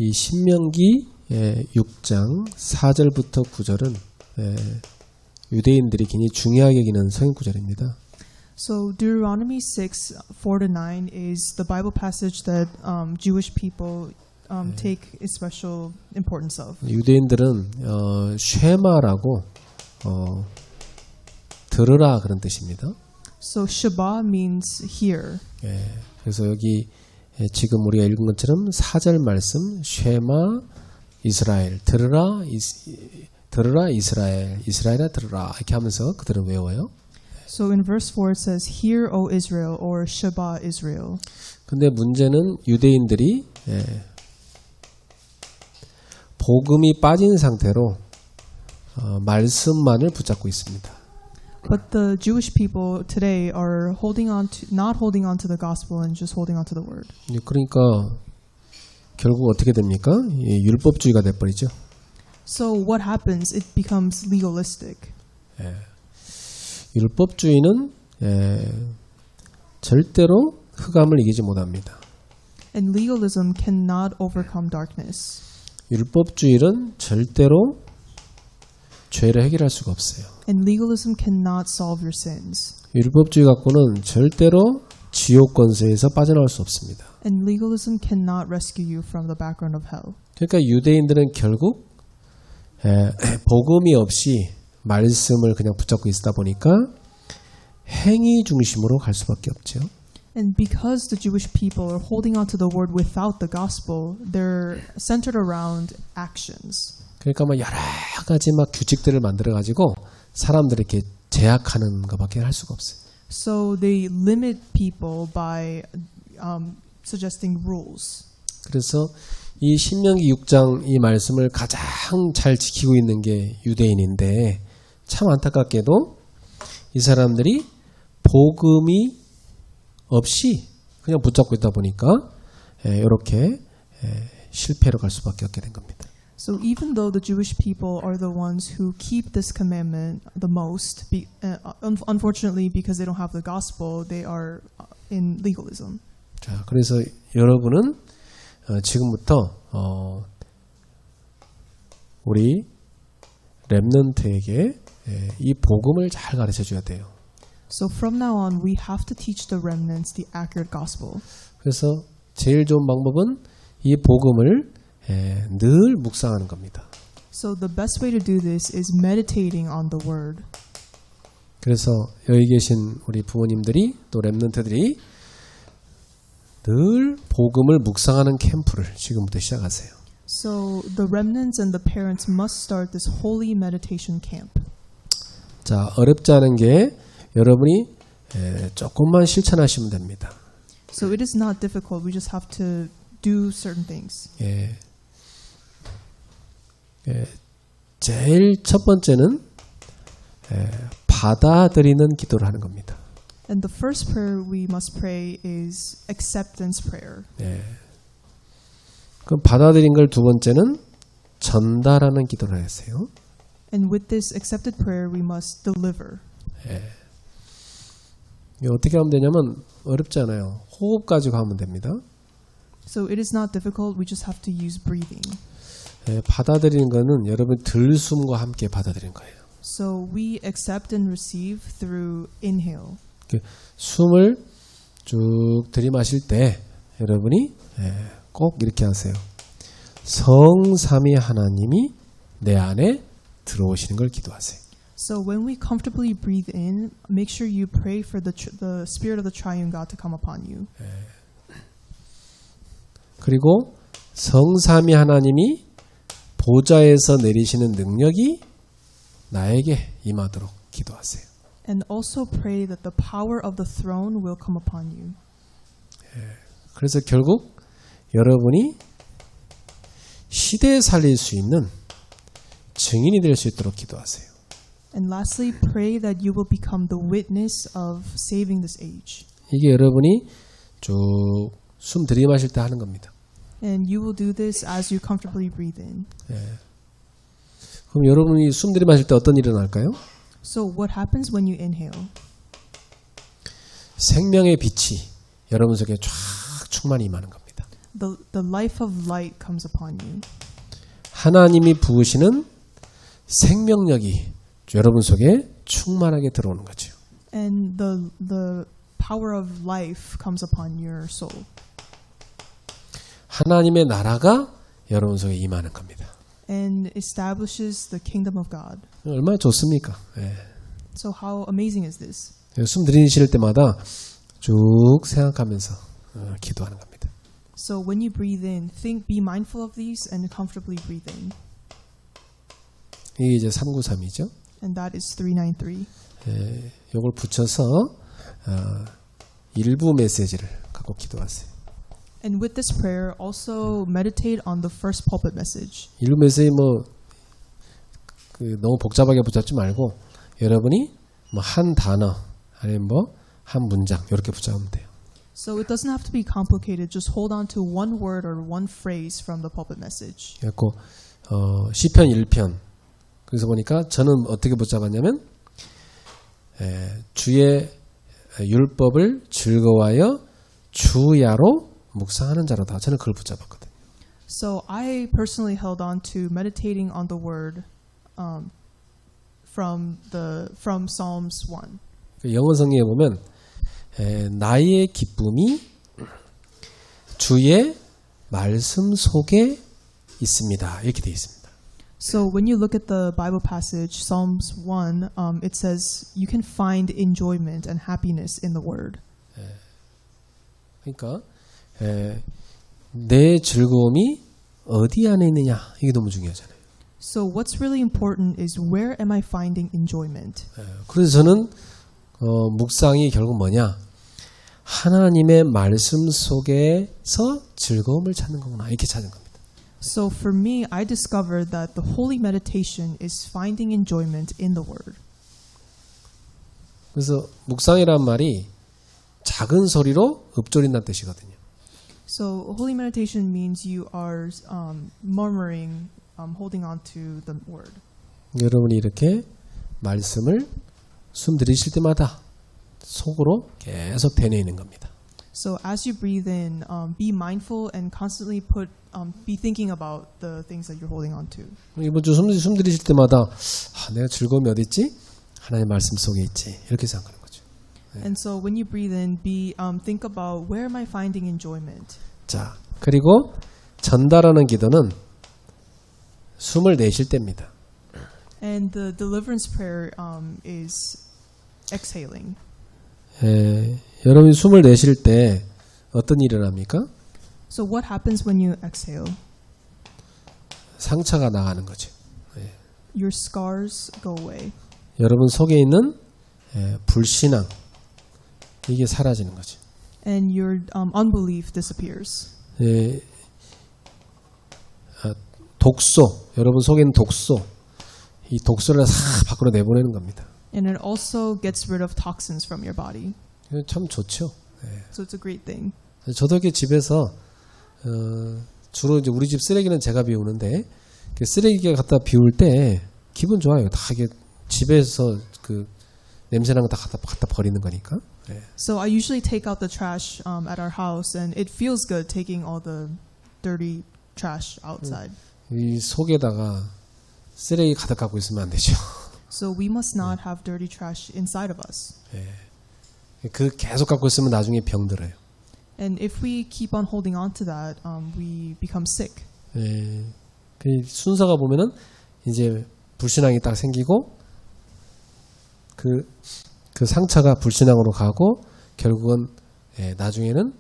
이 신명기 6장 4절부터 9절은 유대인들이 굉장히 중요하게 여기는 성경 구절입니다. So Deuteronomy 6:4-9 is the Bible passage that Jewish people take a special importance of. 유대인들은 쉐마라고 들으라 그런 뜻입니다. So Shema means hear. 그래서 여기 지금 우리가 읽은 것처럼 4절 말씀 쉐마 이스라엘 들으라 이스라엘 이스라엘아 들으라 이렇게 하면서 그들은 외워요. So in verse 4 it says Hear O Israel or Shema Israel. 근데 문제는 유대인들이 복음이 빠진 상태로 말씀만을 붙잡고 있습니다. But the Jewish people today are not holding on to the gospel and just holding on to the word. 그러니까 결국 어떻게 됩니까? 율법주의가 돼버리죠. So what happens? It becomes legalistic. 율법주의는 절대로 흑암을 이기지 못합니다. And legalism cannot overcome darkness. 율법주의는 절대로 죄를 해결할 수가 없어요. And legalism cannot solve your sins. 율법주의 갖고는 절대로 지옥 권세에서 빠져나올 수 없습니다. And legalism cannot rescue you from the background of hell. 그러니까 유대인들은 결국 복음이 없이 말씀을 그냥 붙잡고 있다 보니까 행위 중심으로 갈 수밖에 없죠. And because the Jewish people are holding on to the word without the gospel, they're centered around actions. 그러니까 막 여러 가지 막 규칙들을 만들어 가지고 사람들을 이렇게 제약하는 것밖에 할 수가 없어요. So they limit people by suggesting rules. 그래서 이 신명기 6장 이 말씀을 가장 잘 지키고 있는 게 유대인인데 참 안타깝게도 이 사람들이 복음이 없이 그냥 붙잡고 있다 보니까 이렇게 실패로 갈 수밖에 없게 된 겁니다. So even though the Jewish people are the ones who keep this commandment the most, unfortunately because they don't have the gospel, they are in legalism. 자, 그래서 여러분은 지금부터 우리 렘넌트에게 이 복음을 잘 가르쳐 줘야 돼요. So from now on, we have to teach the remnants the accurate gospel. 그래서 제일 좋은 방법은 이 복음을 늘 묵상하는 겁니다. So the best way to do this is meditating on the word. 그래서 여기 계신 우리 부모님들이 또 렘넌트들이 늘 복음을 묵상하는 캠프를 지금부터 시작하세요. So the remnants and the parents must start this holy meditation camp. 자, 어렵지 않은 게 여러분이 조금만 실천하시면 됩니다. So it is not difficult. We just have to do certain things. 제일 첫 번째는 받아들이는 기도를 하는 겁니다. And the first prayer we must pray is acceptance prayer. 그럼 받아들인 걸 두 번째는 전달하는 기도를 하세요. And with this accepted prayer, we must deliver. 어떻게 하면 되냐면 어렵지 않아요. 호흡 가지고 하면 됩니다. So it is not difficult. We just have to use breathing. 받아들이는 거는 여러분 들숨과 함께 받아들이는 거예요. So we accept and receive through inhale. 숨을 쭉 들이마실 때 여러분이 꼭 이렇게 하세요. 성삼위 하나님이 내 안에 들어오시는 걸 기도하세요. So when we comfortably breathe in, make sure you pray for the spirit of the triune God to come upon you. 그리고 성삼위 하나님이 보좌에서 내리시는 능력이 나에게 임하도록 기도하세요. And also pray that the power of the throne will come upon you. 그래서 결국 여러분이 시대에 살릴 수 있는 증인이 될 수 있도록 기도하세요. And lastly, pray that you will become the witness of saving this age. 이게 여러분이 쭉 숨 들이마실 때 하는 겁니다. And you will do this as you comfortably breathe in. 그럼 여러분이 숨 들이마실 때 어떤 일이 일어날까요? So what happens when you inhale? 생명의 빛이 여러분 속에 쫙 충만히 임하는 겁니다. the life of light comes upon you. 하나님이 부으시는 생명력이 여러분 속에 충만하게 들어오는 거죠. And the power of life comes upon your soul. 하나님의 나라가 여러분 속에 임하는 겁니다. And establishes the kingdom of God. 얼마나 좋습니까? 예. So how amazing is this? 숨 들이쉴 때마다 쭉 생각하면서 기도하는 겁니다. So when you breathe in, be mindful of these and comfortably breathe in. 이게 이제 393이죠. And that is 393. 이걸 붙여서 일부 메시지를 갖고 기도하세요. And with this prayer, also meditate on the first pulpit message. 일부 메시지 너무 복잡하게 붙잡지 말고 여러분이 한 단어 아니면 한 문장 이렇게 붙잡으면 돼요. So it doesn't have to be complicated. Just hold on to one word or one phrase from the pulpit message. 그래서 시편 1편 그래서 보니까 저는 어떻게 붙잡았냐면 주의 율법을 즐거워하여 주야로 묵상하는 자로다. 저는 그걸 붙잡았거든요. So I personally held on to meditating on the word from Psalms 1. 영어 성경에 보면 나의 기쁨이 주의 말씀 속에 있습니다. 이렇게 되어 있습니다. So when you look at the Bible passage, Psalms 1, it says you can find enjoyment and happiness in the word. 그러니까 내 즐거움이 어디 안에 있느냐 이게 너무 중요하잖아요. So what's really important is where am I finding enjoyment? 그래서 저는 묵상이 결국 뭐냐? 하나님의 말씀 속에서 즐거움을 찾는 거구나 이렇게 찾은 겁니다. So for me, I discovered that the holy meditation is finding enjoyment in the word. 그래서 묵상이란 말이 작은 소리로 읊조린다는 뜻이거든요. So holy meditation means you are murmuring, holding on to the word. 여러분이 이렇게 말씀을 숨 들이쉴 때마다 속으로 계속 되뇌이는 겁니다. So as you breathe in, be mindful and constantly be thinking about the things that you're holding on to. 이번 주 숨 들이쉴 때마다 내가 즐거움이 어디 있지? 하나님의 말씀 속에 있지. 이렇게 생각하는 거죠. And so when you breathe in, think about where am I finding enjoyment. 자, 그리고 전달하는 기도는 숨을 내쉴 때입니다. And the deliverance prayer is exhaling. 여러분이 숨을 내쉴 때 어떤 일을 합니까? So what happens when you exhale? 상처가 나가는 거죠. Your scars go away. 여러분 속에 있는 불신앙 이게 사라지는 거죠. And your unbelief disappears. 독소, 여러분 속에 있는 독소, 이 독소를 싹 밖으로 내보내는 겁니다. And it also gets rid of toxins from your body. 참 좋죠. So it's a great thing. 저도 이렇게 집에서 주로 이제 우리 집 쓰레기는 제가 비우는데 쓰레기 갖다 비울 때 기분 좋아요. 다 이게 집에서 그 냄새나는 거 다 갖다 버리는 거니까. So I usually take out the trash at our house, and it feels good taking all the dirty trash outside. 이 속에다가 쓰레기 가득 갖고 있으면 안 되죠. So we must not have dirty trash inside of us. 그 계속 갖고 있으면 나중에 병들어요. And if we keep on holding on to that, we become sick. 그 순서가 보면은 이제 불신앙이 딱 생기고 그 상처가 불신앙으로 가고 결국은 나중에는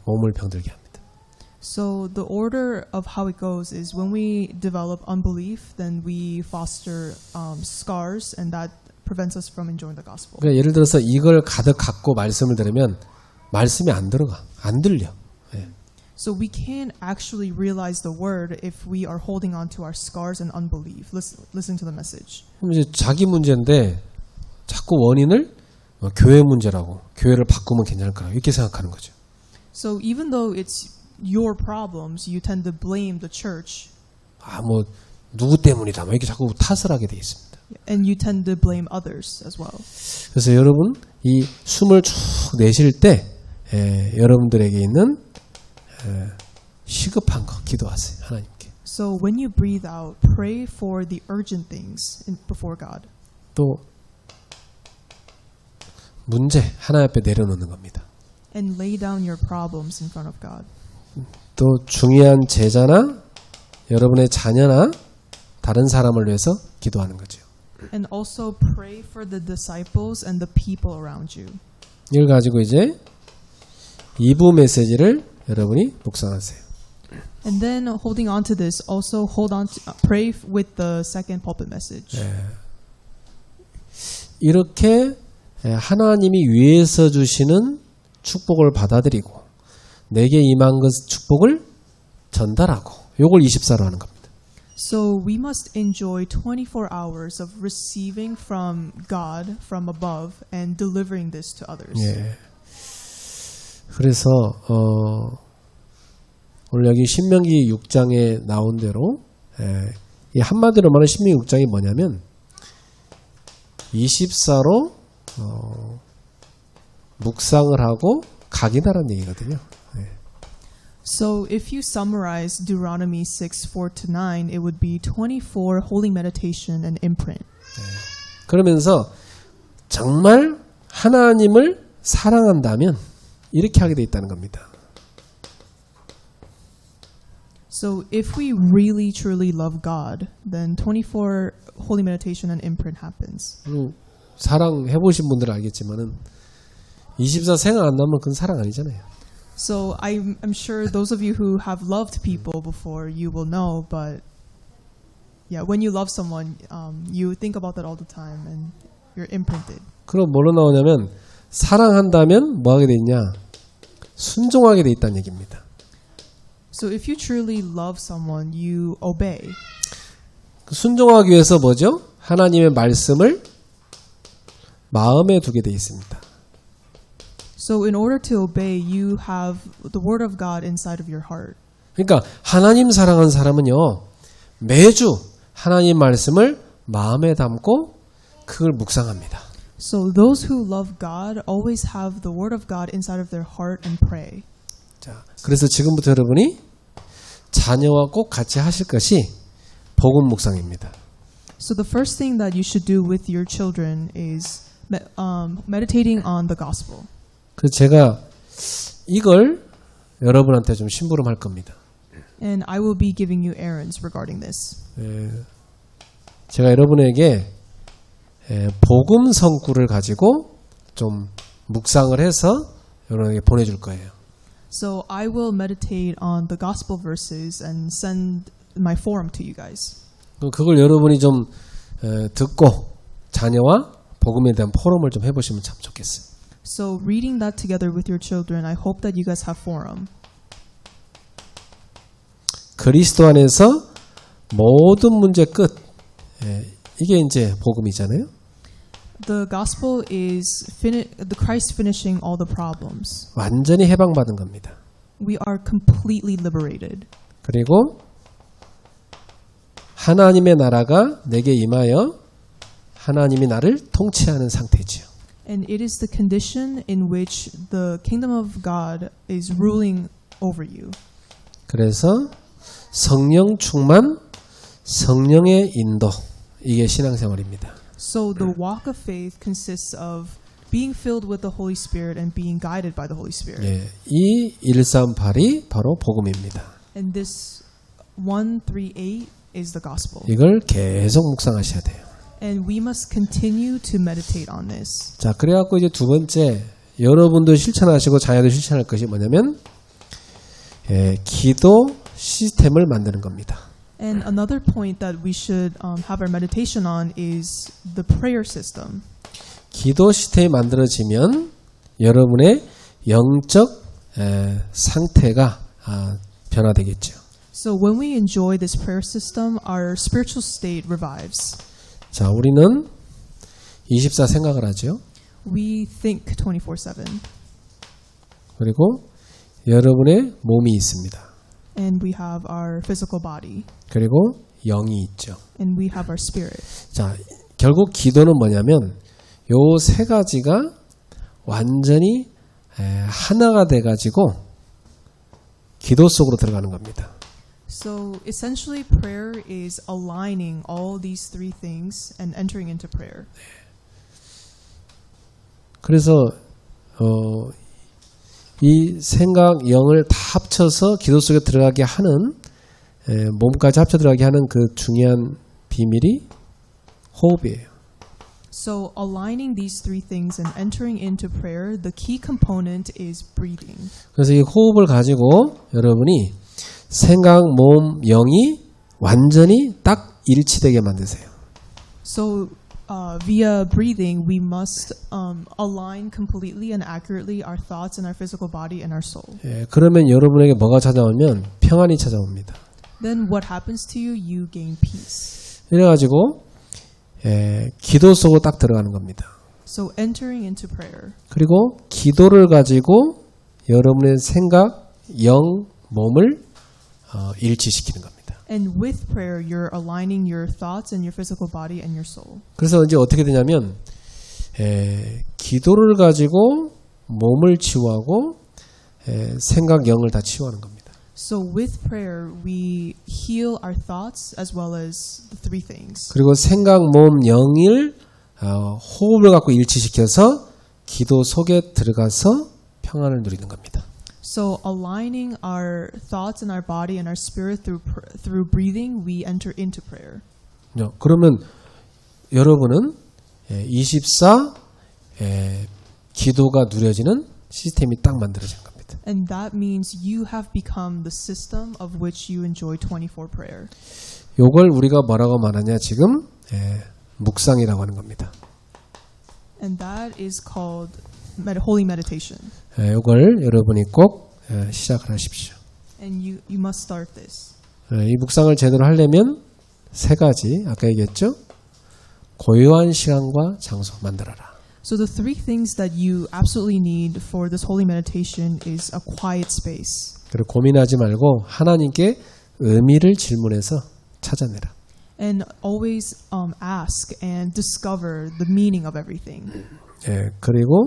몸을 병들게 합니다. So the order of how it goes is when we develop unbelief, then we foster scars, and that prevents us from enjoying the gospel. 그러니까 예를 들어서 이걸 가득 갖고 말씀을 들으면 말씀이 안 들어가, 안 들려. So we can't actually realize the word if we are holding on to our scars and unbelief. Listen to the message. 그럼 이제 자기 문제인데 자꾸 원인을 교회 문제라고, 교회를 바꾸면 괜찮을 거라 이렇게 생각하는 거죠. So even though it's your problems, you tend to blame the church. 뭐 누구 때문이다, 뭐 이렇게 자꾸 탓을 하게 돼 있습니다. And you tend to blame others as well. 그래서 여러분 이 숨을 쭉 내쉴 때 여러분들에게 있는 시급한 거 기도하세요. 하나님께. So when you breathe out, pray for the urgent things before God. 또 문제 하나님 앞에 내려놓는 겁니다. And lay down your problems in front of God. 또 중요한 제자나 여러분의 자녀나 다른 사람을 위해서 기도하는 거죠. And also pray for the disciples and the people around you. 이걸 가지고 이제 2부 메시지를 여러분이 묵상하세요. And then holding on to this, also hold on to, pray with the second pulpit message. 이렇게 하나님이 위에서 주시는 축복을 받아들이고 내게 임한 것 축복을 전달하고 요걸 24로 하는 겁니다. So we must enjoy 24 hours of receiving from God from above and delivering this to others. 예. 그래서 오늘 여기 신명기 6장에 나온 대로 이 한마디로 말하는 신명기 6장이 뭐냐면 24로 묵상을 하고 각인하라는 얘기거든요. So if you summarize Deuteronomy 6:4-9, it would be 24 holy meditation and imprint. 그러면서 정말 하나님을 사랑한다면 이렇게 하게 돼 있다는 겁니다. So if we really truly love God, then 24 holy meditation and imprint happens. 사랑해 보신 분들은 알겠지만은 24 생각 안 나면 그건 사랑 아니잖아요. So I'm sure those of you who have loved people before, you will know, but yeah, when you love someone, you think about that all the time and you're imprinted. 그럼 뭐로 나오냐면 사랑한다면 뭐 하게 돼 있냐? 순종하게 돼 있다는 얘기입니다. So if you truly love someone, you obey. 순종하기 위해서 뭐죠? 하나님의 말씀을 마음에 두게 돼 있습니다. So in order to obey, you have the word of God inside of your heart. 그러니까 하나님 사랑하는 사람은요. 매주 하나님 말씀을 마음에 담고 그걸 묵상합니다. So those who love God always have the word of God inside of their heart and pray. 자, 그래서 지금부터 여러분이 자녀와 꼭 같이 하실 것이 복음 묵상입니다. So the first thing that you should do with your children is meditating on the gospel. 그래서 제가 이걸 여러분한테 좀 심부름할 겁니다. And I will be giving you errands regarding this. 제가 여러분에게 복음 성구를 가지고 좀 묵상을 해서 여러분에게 보내줄 거예요. So I will meditate on the gospel verses and send my forum to you guys. 그걸 여러분이 좀 듣고 자녀와 복음에 대한 포럼을 좀 해보시면 참 좋겠어요. So reading that together with your children, I hope that you guys have forum. 그리스도 안에서 모든 문제 끝. 이게 이제 복음이잖아요. The gospel is the Christ finishing all the problems. 완전히 해방받은 겁니다. We are completely liberated. 그리고 하나님의 나라가 내게 임하여 하나님이 나를 통치하는 상태지요. And it is the condition in which the kingdom of God is ruling over you. 그래서 성령 충만, 성령의 인도, 이게 신앙생활입니다. So the walk of faith consists of being filled with the Holy Spirit and being guided by the Holy Spirit. 예, 이 138이 바로 복음입니다. And this 138 is the gospel. 이걸 계속 묵상하셔야 돼요. And we must continue to meditate on this. 자, 그래갖고 이제 두 번째, 여러분도 실천하시고 자녀도 실천할 것이 뭐냐면 기도 시스템을 만드는 겁니다. And another point that we should have our meditation on is the prayer system. 기도 시스템이 만들어지면 여러분의 영적 상태가 변화되겠죠. So when we enjoy this prayer system, our spiritual state revives. 자, 우리는 24 생각을 하죠. We think 24/7. 그리고 여러분의 몸이 있습니다. And we have our physical body. 그리고 영이 있죠. And we have our spirit. 자, 결국 기도는 뭐냐면 요 세 가지가 완전히 하나가 돼가지고 기도 속으로 들어가는 겁니다. So essentially, prayer is aligning all these three things and entering into prayer. 그래서 이 생각, 영을 다 합쳐서 기도 속에 들어가게 하는 몸까지 합쳐 들어가게 하는 그 중요한 비밀이 호흡이에요. So aligning these three things and entering into prayer, the key component is breathing. 그래서 이 호흡을 가지고 여러분이 생각, 몸, 영이 완전히 딱 일치되게 만드세요. So via breathing, we must align completely and accurately our thoughts and our physical body and our soul. 예, 그러면 여러분에게 뭐가 찾아오면 평안이 찾아옵니다. Then what happens to you? You gain peace. 이래가지고 기도 속으로 딱 들어가는 겁니다. So entering into prayer. 그리고 기도를 가지고 여러분의 생각, 영, 몸을 일치시키는 겁니다. And with prayer, you're aligning your thoughts and your physical body and your soul. 그래서 이제 어떻게 되냐면 기도를 가지고 몸을 치유하고 생각, 영을 다 치유하는 겁니다. So with prayer, we heal our thoughts as well as the three things. 그리고 생각, 몸, 영을 호흡을 갖고 일치시켜서 기도 속에 들어가서 평안을 누리는 겁니다. So aligning our thoughts and our body and our spirit through breathing, we enter into prayer. 그러면 여러분은 24 기도가 누려지는 시스템이 딱 만들어지는 겁니다. And that means you have become the system of which you enjoy 24 prayer. 요걸 우리가 뭐라고 말하냐 지금 묵상이라고 하는 겁니다. And that is called holy meditation. 요걸 여러분이 꼭 시작을 하십시오. And you must start this. 이 묵상을 제대로 하려면 세 가지 아까 얘기했죠. 고요한 시간과 장소 만들어라. So the three things that you absolutely need for this holy meditation is a quiet space. 그리고 고민하지 말고 하나님께 의미를 질문해서 찾아내라. And always ask and discover the meaning of everything. 그리고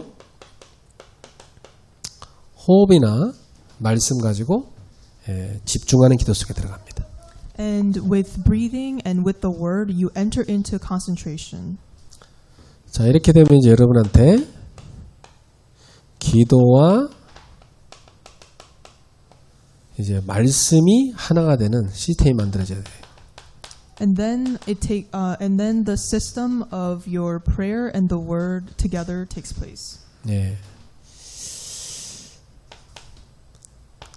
호흡이나 말씀 가지고 집중하는 기도 속에 들어갑니다. And with breathing and with the word, you enter into concentration. 자, 이렇게 되면 이제 여러분한테 기도와 이제 말씀이 하나가 되는 시스템이 만들어져야 돼요. And then and then the system of your prayer and the word together takes place. 네.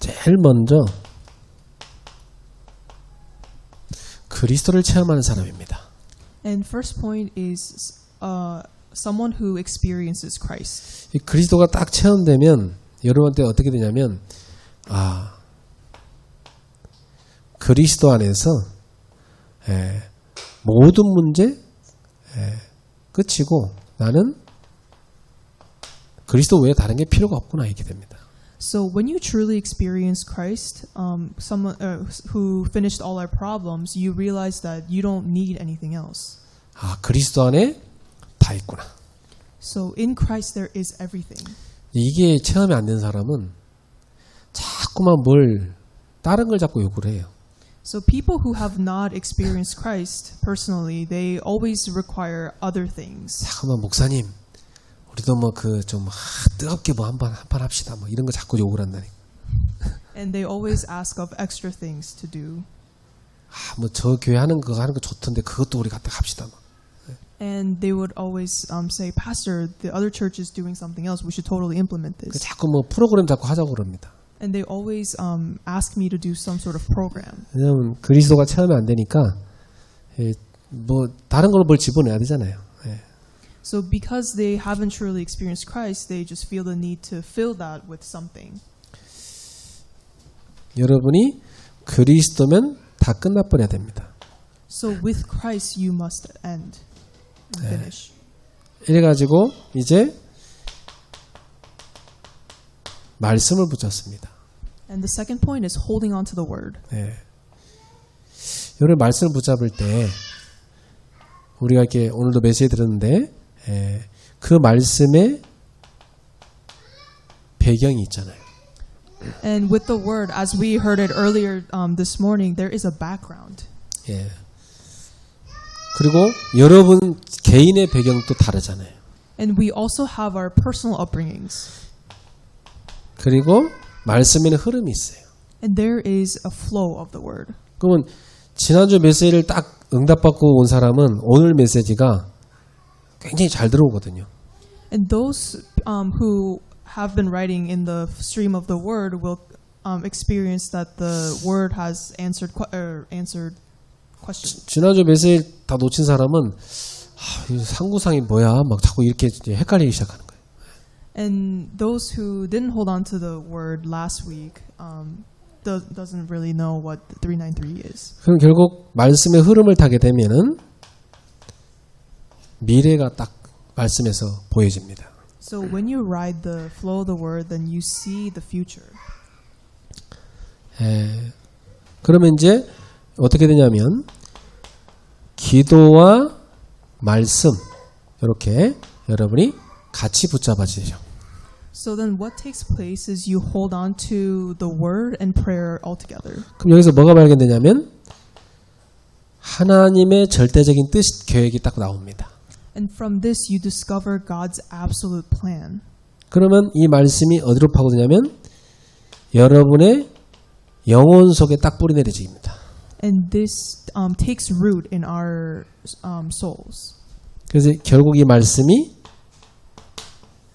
제일 먼저 그리스도를 체험하는 사람입니다. And first point is someone who experiences Christ. 이 그리스도가 딱 체험되면 여러분한테 어떻게 되냐면 그리스도 안에서 모든 문제 끝이고 나는 그리스도 외에 다른 게 필요가 없구나 이렇게 됩니다. So when you truly experience Christ, someone who finished all our problems, you realize that you don't need anything else. 그리스도 안에 다 있구나. So in Christ there is everything. 이게 체험이 안 된 사람은 자꾸만 다른 걸 자꾸 요구를 해요. So people who have not experienced Christ personally, they always require other things. 자꾸만 목사님, 우리도 좀 뜨겁게 한판 합시다. 이런 거 자꾸 요구를 한다니까. And they always ask of extra things to do. 저 교회 하는 거 좋던데 그것도 우리 갖다 합시다. And they would always say, Pastor, the other church is doing something else. We should totally implement this. 자꾸 프로그램 자꾸 하자고 그럽니다. And they always ask me to do some sort of program. 왜냐면 그리스도가 체험이 안 되니까 다른 걸로 뭘 집어내야 되잖아요. So because they haven't truly experienced Christ, they just feel the need to fill that with something. 여러분이 그리스도면 다 끝나버려야 됩니다. So with Christ, you must end, finish. 이래가지고 이제 말씀을 붙잡습니다. And the second point is holding on to the word. 여러분 말씀을 붙잡을 때 우리가 이렇게 오늘도 메시지 들었는데 그 말씀에 배경이 있잖아요. And with the word, as we heard it earlier this morning, there is a background. 예. 그리고 여러분 개인의 배경도 다르잖아요. And we also have our personal upbringings. 그리고 말씀에는 흐름이 있어요. And there is a flow of the word. 그러면 지난주 메시지를 딱 응답받고 온 사람은 오늘 메시지가 굉장히 잘 들어오거든요. And those who have been writing in the stream of the word will experience that the word has answered questions. 지난주 메시지 다 놓친 사람은 이 상구상이 뭐야? 막 자꾸 이렇게 헷갈리기 시작하는 거예요. And those who didn't hold on to the word last week doesn't really know what 393 is. 그럼 결국 말씀의 흐름을 타게 되면은 미래가 딱 말씀에서 보여집니다. So when you ride the flow of the word, then you see the future. 그러면 이제 어떻게 되냐면 기도와 말씀 이렇게 여러분이 같이 붙잡아지죠. So then what takes place is you hold on to the word and prayer all together. 그럼 여기서 뭐가 발견되냐면 하나님의 절대적인 뜻, 계획이 딱 나옵니다. And from this you discover God's absolute plan. 그러면 이 말씀이 어디로 파고드냐면 여러분의 영혼 속에 딱 뿌리 내려집니다. And this takes root in our souls. 그래서 결국 이 말씀이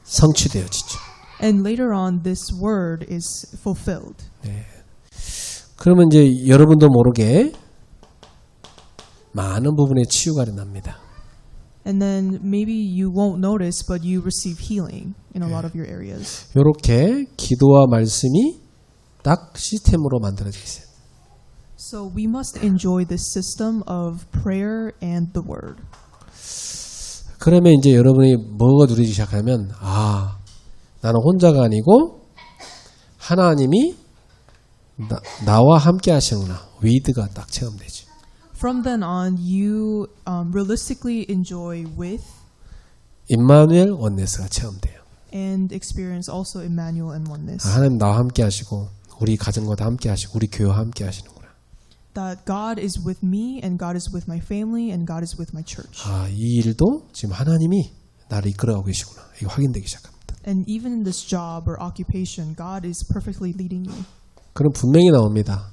성취되어지죠. And later on this word is fulfilled. 그러면 이제 여러분도 모르게 많은 부분에 치유가 일어납니다. And then maybe you won't notice, but you receive healing in a lot of your areas. 이렇게 기도와 말씀이 딱 시스템으로 만들어져 있어요. So we must enjoy this system of prayer and the word. 그러면 이제 여러분이 뭐가 누리기 시작하면 나는 혼자가 아니고 하나님이 나와 함께 하시는구나. 위드가 딱 체험되죠. From then on, you realistically enjoy with 임마누엘 원네스가 체험돼요. and experience also Emmanuel and oneness. 하나님 나와 함께 하시고 우리 가정과도 함께 하시고 우리 교회와 함께 하시는구나. That God is with me and God is with my family and God is with my church. 이 일도 지금 하나님이 나를 이끌어가고 계시구나. 이게 확인되기 시작합니다. And even in this job or occupation, God is perfectly leading you. 그럼 분명히 나옵니다.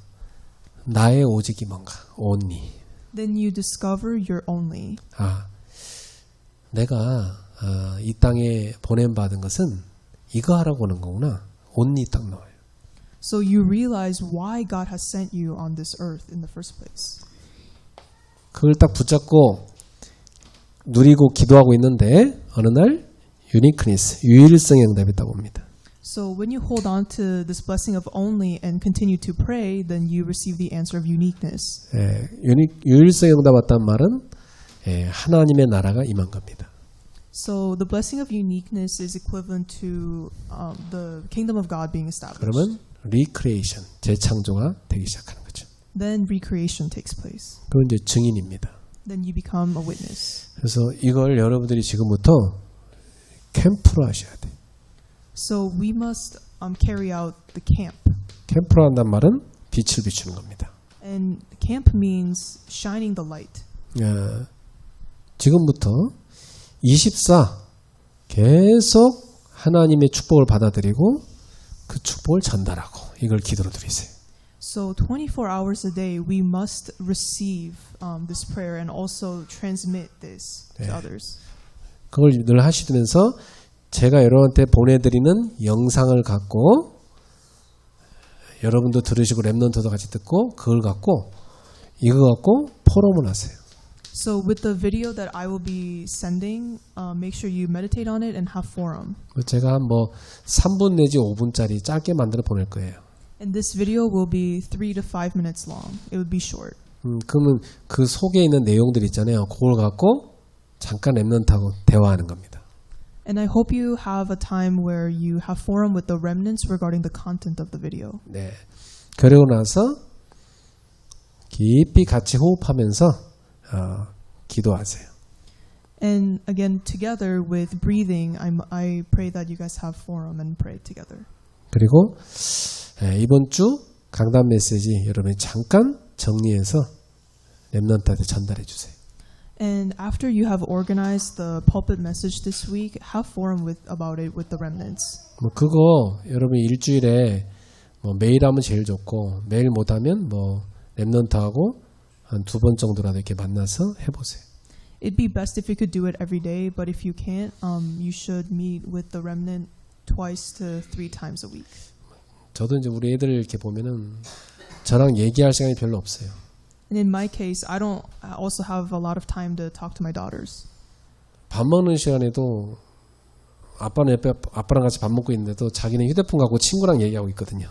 나의 오직이 뭔가? only. Then you discover your only. 내가 이 땅에 보냄받은 것은 이거 하라고 하는 거구나. only 딱 나와요. So you realize why God has sent you on this earth in the first place. 그걸 딱 붙잡고 누리고 기도하고 있는데 어느 날 유니크니스, 유일성의 응답이 딱 옵니다. So when you hold on to this blessing of only and continue to pray, then you receive the answer of uniqueness. 유일성의 응답 왔다는 말은 하나님의 나라가 임한 겁니다. So the blessing of uniqueness is equivalent to the kingdom of God being established. 그러면 리크리에이션, 재창조가 되기 시작하는 거죠. Then recreation takes place. 그건 이제 증인입니다. Then you become a witness. 그래서 이걸 여러분들이 지금부터 캠프로 하셔야 돼요. So we must carry out the camp. 캠프로 한다는 말은 빛을 비추는 겁니다. And camp means shining the light. 지금부터 24 계속 하나님의 축복을 받아들이고 그 축복을 전달하고 이걸 기도로 드리세요. So 24 hours a day we must receive this prayer and also transmit this to others. 그걸 늘 하시면서 제가 여러분한테 보내드리는 영상을 갖고 여러분도 들으시고 랩넌트도 같이 듣고 그걸 갖고 이거 갖고 포럼을 하세요. So with the video that I will be sending, make sure you meditate on it and have forum. 제가 한 3분 내지 5분짜리 짧게 만들어 보낼 거예요. And this video will be 3 to 5 minutes long. It would be short. 그러면 그 속에 있는 내용들 있잖아요. 그걸 갖고 잠깐 랩넌트하고 대화하는 겁니다. And I hope you have a time where you have forum with the remnants regarding the content of the video. 네. 그러고 나서 깊이 같이 호흡하면서 기도하세요. And again, together with breathing, I pray that you guys have forum and pray together. 그리고 이번 주 강단 메시지 여러분이 잠깐 정리해서 렘넌트한테 전달해 주세요. And after you have organized the pulpit message this week, have forum about it with the remnants. 뭐 그거 여러분 일주일에 뭐 매일 하면 제일 좋고 매일 못하면 뭐 렘넌트하고 한 2번 정도라도 이렇게 만나서 해보세요. It'd be best if you could do it every day, but if you can't, you should meet with the remnant twice to 3 times a week. 저도 이제 우리 애들 이렇게 보면은 저랑 얘기할 시간이 별로 없어요. And in my case, I also have a lot of time to talk to my daughters. 밥 먹는 시간에도 아빠는 옆에 아빠랑 같이 밥 먹고 있는데도 자기는 휴대폰 갖고 친구랑 얘기하고 있거든요.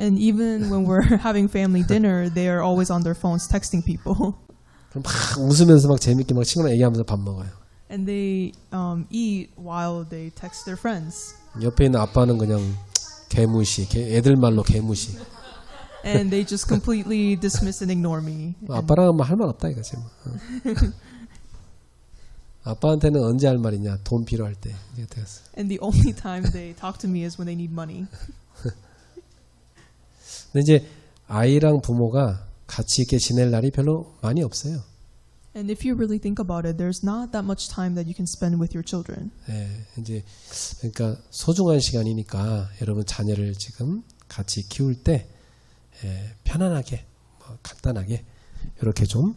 And even when we're having family dinner, they are always on their phones texting people. 그럼 막 웃으면서 막 재밌게 막 친구랑 얘기하면서 밥 먹어요. And they eat while they text their friends. 옆에 있는 아빠는 그냥 개무시, 애들 말로 개무시. And they just completely dismiss and ignore me. 아빠랑은 할 말 없다 이거지. 뭐. 아빠한테는 언제 할 말이냐? 돈 필요할 때. And the only time they talk to me is when they need money. 근데 이제 아이랑 부모가 같이 있게 지낼 날이 별로 많이 없어요. And if you really think about it, there's not that much time that you can spend with your children. 예, 이제 그러니까 소중한 시간이니까 여러분 자녀를 지금 같이 키울 때 편안하게, 간단하게 이렇게 좀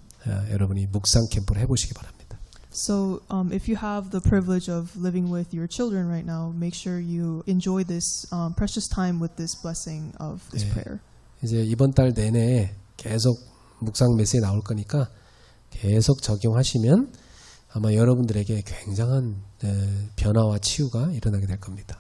여러분이 묵상 캠프를 해보시기 바랍니다. So, if you have the privilege of living with your children right now, make sure you enjoy this precious time with this blessing of this prayer. 이제 이번 달 내내 계속 묵상 메시지 나올 거니까 계속 적용하시면 아마 여러분들에게 굉장한 변화와 치유가 일어나게 될 겁니다.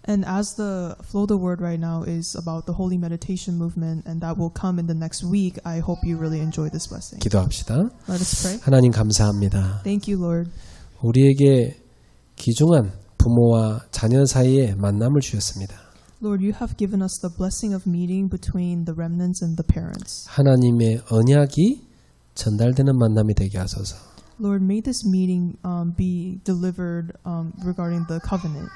And as the flow of the word right now is about the holy meditation movement, and that will come in the next week, I hope you really enjoy this blessing. 기도합시다. Let us pray. 하나님 감사합니다. Thank you, Lord. 우리에게 귀중한 부모와 자녀 사이의 만남을 주셨습니다. Lord, you have given us the blessing of meeting between the remnants and the parents. 하나님의 언약이 전달되는 만남이 되게 하소서. Lord, may this meeting be delivered regarding the covenant.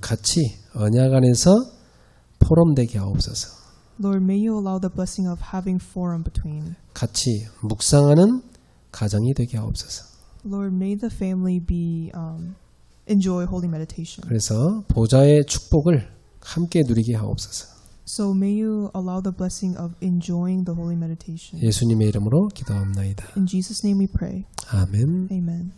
같이 언약 안에서 포럼되게 하옵소서. Lord, may you allow the blessing of having forum between. 같이 묵상하는 가정이 되게 하옵소서. Lord, may the family be enjoy holy meditation. 그래서 보좌의 축복을 함께 누리게 하옵소서. So may you allow the blessing of enjoying the holy meditation. 예수님의 이름으로 기도합나이다. In Jesus' name we pray. 아멘. Amen.